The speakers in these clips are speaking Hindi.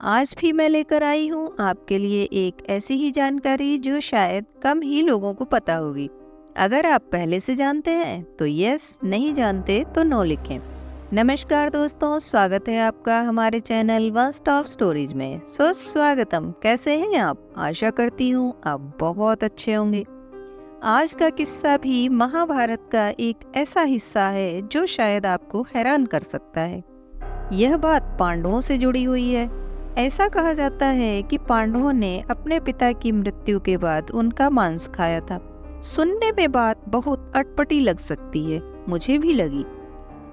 आज भी मैं लेकर आई हूँ आपके लिए एक ऐसी ही जानकारी जो शायद कम ही लोगों को पता होगी। अगर आप पहले से जानते हैं तो यस, नहीं जानते तो नो लिखें। नमस्कार दोस्तों, स्वागत है आपका हमारे चैनल वन स्टॉप स्टोरीज में। स्वागतम। कैसे हैं आप? आशा करती हूँ आप बहुत अच्छे होंगे। आज का किस्सा भी महाभारत का एक ऐसा हिस्सा है जो शायद आपको हैरान कर सकता है। यह बात पांडवों से जुड़ी हुई है। ऐसा कहा जाता है कि पांडवों ने अपने पिता की मृत्यु के बाद उनका मांस खाया था। सुनने में बात बहुत अटपटी लग सकती है, मुझे भी लगी।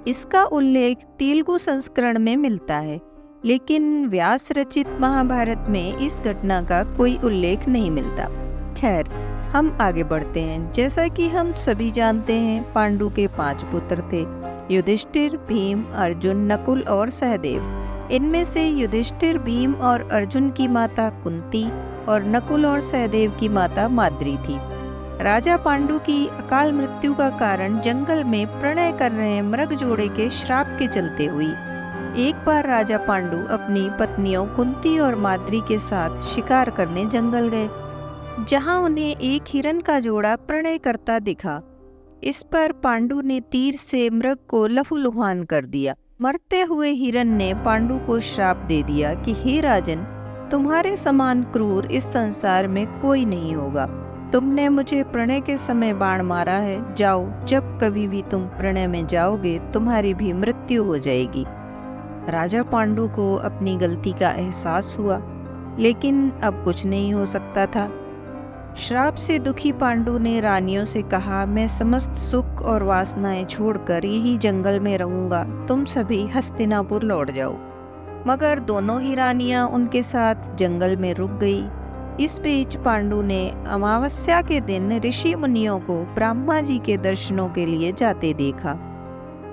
इसका उल्लेख तेलुगु संस्करण में मिलता है, लेकिन व्यास रचित महाभारत में इस घटना का कोई उल्लेख नहीं मिलता। खैर, हम आगे बढ़ते हैं। जैसा कि हम सभी जानते हैं, पांडु के 5 पुत्र थे: युधिष्ठिर, भीम, अर्जुन, नकुल और सहदेव। इनमें से युधिष्ठिर, भीम और अर्जुन की माता कुंती और नकुल और सहदेव की माता माद्री थी। राजा पांडु की अकाल मृत्यु का कारण जंगल में प्रणय कर रहे मृग जोड़े के श्राप के चलते हुई। एक बार राजा पांडु अपनी पत्नियों कुंती और माद्री के साथ शिकार करने जंगल गए, जहां उन्हें एक हिरन का जोड़ा प्रणय करता दिखा। इस पर पांडु ने तीर से मृग को लहूलुहान कर दिया। मरते हुए हिरन ने पांडु को श्राप दे दिया कि हे राजन, तुम्हारे समान क्रूर इस संसार में कोई नहीं होगा। तुमने मुझे प्रणय के समय बाण मारा है। जाओ, जब कभी भी तुम प्रणय में जाओगे तुम्हारी भी मृत्यु हो जाएगी। राजा पांडु को अपनी गलती का एहसास हुआ, लेकिन अब कुछ नहीं हो सकता था। श्राप से दुखी पांडु ने रानियों से कहा, मैं समस्त सुख और वासनाएं छोड़कर यही जंगल में रहूंगा, तुम सभी हस्तिनापुर लौट जाओ। मगर दोनों ही रानियां उनके साथ जंगल में रुक गई। इस बीच पांडु ने अमावस्या के दिन ऋषि मुनियों को ब्रह्मा जी के दर्शनों के लिए जाते देखा।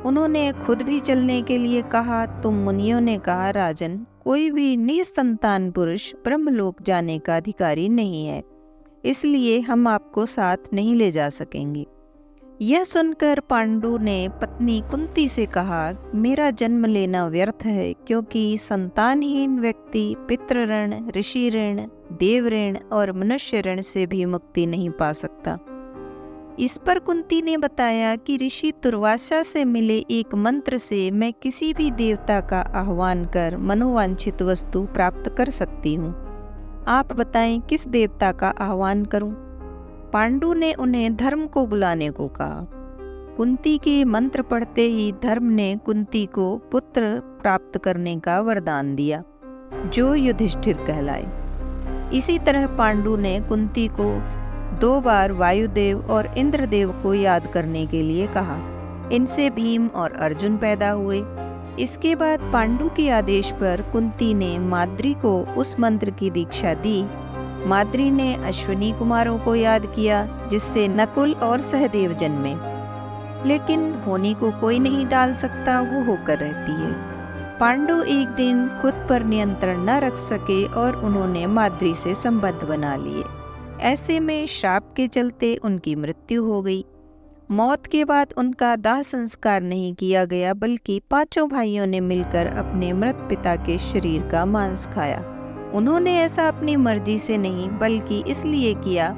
उन्होंने खुद भी चलने के लिए कहा। तुम मुनियों ने कहा, राजन, कोई भी निसंतान पुरुष ब्रह्मलोक जाने का अधिकारी नहीं है, इसलिए हम आपको साथ नहीं ले जा सकेंगे। यह सुनकर पांडु ने पत्नी कुंती से कहा, मेरा जन्म लेना व्यर्थ है, क्योंकि संतानहीन व्यक्ति पितृ ऋण, ऋषि ऋण, देव ऋण और मनुष्य ऋण से भी मुक्ति नहीं पा सकता। इस पर कुंती ने बताया कि ऋषि दुर्वासा से मिले एक मंत्र से मैं किसी भी देवता का आह्वान कर मनोवांछित वस्तु प्राप्त कर सकती हूँ। आप बताएं किस देवता का आह्वान करूं? पांडु ने उन्हें धर्म को बुलाने को कहा। कुंती के मंत्र पढ़ते ही धर्म ने कुंती को पुत्र प्राप्त करने का वरदान दिया, जो युधिष्ठिर कहलाए। इसी तरह पांडु ने कुंती को 2 बार वायुदेव और इंद्रदेव को याद करने के लिए कहा। इनसे भीम और अर्जुन पैदा हुए। इसके बाद पांडु के आदेश पर कुंती ने माद्री को उस मंत्र की दीक्षा दी। माद्री ने अश्विनी कुमारों को याद किया, जिससे नकुल और सहदेव जन्मे। लेकिन होनी को कोई नहीं डाल सकता, वो होकर रहती है। पांडु एक दिन खुद पर नियंत्रण न रख सके और उन्होंने माद्री से संबंध बना लिए। ऐसे में श्राप के चलते उनकी मृत्यु हो गई। मौत के बाद उनका दाह संस्कार नहीं किया गया, बल्कि 5 भाइयों ने मिलकर अपने मृत पिता के शरीर का मांस खाया। उन्होंने ऐसा अपनी मर्जी से नहीं, बल्कि इसलिए किया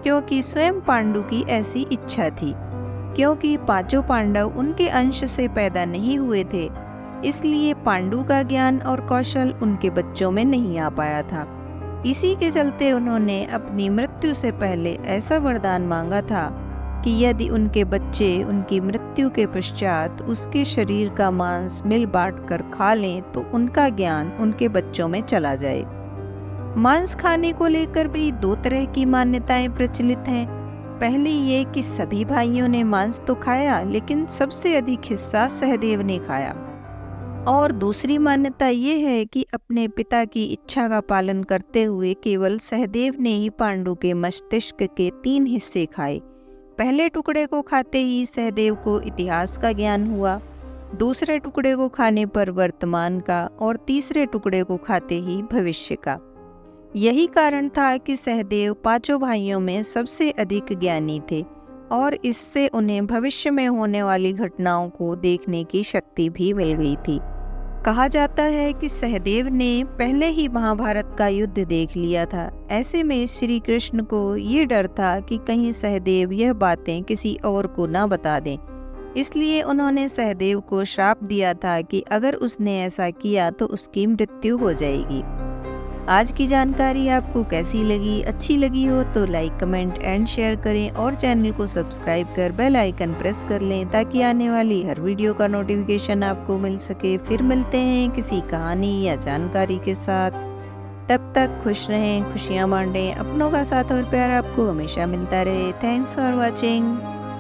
क्योंकि स्वयं पांडु की ऐसी इच्छा थी। क्योंकि 5 पांडव उनके अंश से पैदा नहीं हुए थे, इसलिए पांडु का ज्ञान और कौशल उनके बच्चों में नहीं आ पाया था। इसी के चलते उन्होंने अपनी मृत्यु से पहले ऐसा वरदान मांगा था कि यदि उनके बच्चे उनकी मृत्यु के पश्चात उसके शरीर का मांस मिल बांट कर खा लें तो उनका ज्ञान उनके बच्चों में चला जाए। मांस खाने को लेकर भी 2 तरह की मान्यताएं प्रचलित हैं। पहली ये कि सभी भाइयों ने मांस तो खाया, लेकिन सबसे अधिक हिस्सा सहदेव ने खाया। और दूसरी मान्यता ये है कि अपने पिता की इच्छा का पालन करते हुए केवल सहदेव ने ही पांडु के मस्तिष्क के 3 हिस्से खाए। पहले टुकड़े को खाते ही सहदेव को इतिहास का ज्ञान हुआ, दूसरे टुकड़े को खाने पर वर्तमान का, और तीसरे टुकड़े को खाते ही भविष्य का। यही कारण था कि सहदेव 5 भाइयों में सबसे अधिक ज्ञानी थे, और इससे उन्हें भविष्य में होने वाली घटनाओं को देखने की शक्ति भी मिल गई थी। कहा जाता है कि सहदेव ने पहले ही महाभारत का युद्ध देख लिया था। ऐसे में श्री कृष्ण को ये डर था कि कहीं सहदेव यह बातें किसी और को ना बता दें। इसलिए उन्होंने सहदेव को श्राप दिया था कि अगर उसने ऐसा किया तो उसकी मृत्यु हो जाएगी। आज की जानकारी आपको कैसी लगी? अच्छी लगी हो तो लाइक, कमेंट एंड शेयर करें और चैनल को सब्सक्राइब कर बेल आइकन प्रेस कर लें ताकि आने वाली हर वीडियो का नोटिफिकेशन आपको मिल सके। फिर मिलते हैं किसी कहानी या जानकारी के साथ। तब तक खुश रहें, खुशियाँ बांटें, अपनों का साथ और प्यार आपको हमेशा मिलता रहे। Thanks for watching.